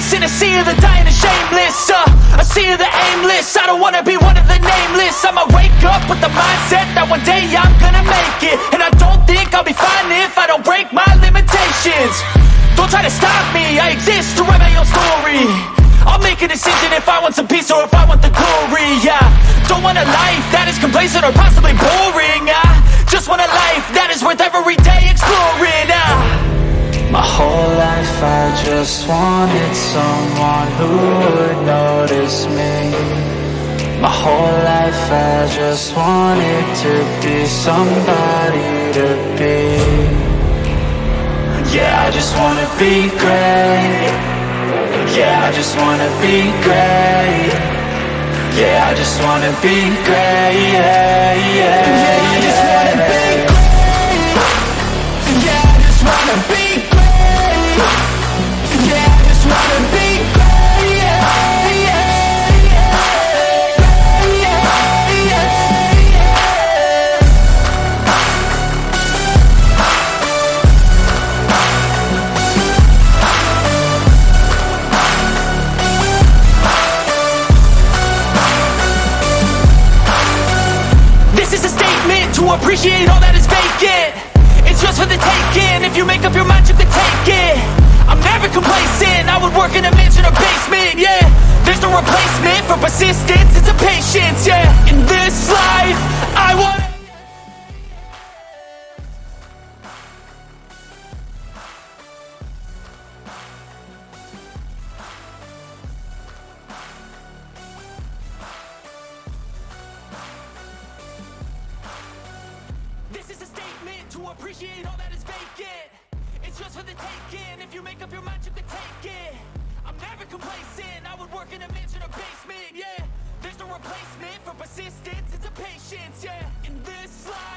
lost in a sea of the dying and shameless, a sea of the aimless. I don't wanna be one of the nameless. I'ma wake up with the mindset that one day I'm gonna make it. And I don't think I'll be fine if I don't break my limitations. Don't try to stop me, I exist to write my own story. I'll make a decision if I want some peace or if I want the glory, yeah. Don't want a life that is complacent or possibly boring, just want a life that is worth every day exploring, My whole life I just wanted someone who would notice me. My whole life I just wanted to be somebody to be. Yeah, I just wanna be great. Yeah, I just wanna be great. Yeah, I just wanna be great. Yeah, yeah, yeah, I just wanna be great. Yeah, I just wanna be great. Yeah, I just wanna be great. Yeah, yeah, yeah. Yeah, yeah, yeah. This is a statement to appreciate all that is vacant. It's just for the taking. If you make up your mind, you can take it. I'm never complacent. I would work in a mansion or basement, yeah. There's no replacement for persistence, it's a patience, yeah. In this life, I wanna... This is a statement to appreciate all that is vacant. It's just for the taking. If you make up your mind, you can take it. I'm never complacent. I would work in a mansion or basement, yeah. There's no replacement for persistence, it's a patience, yeah. In this life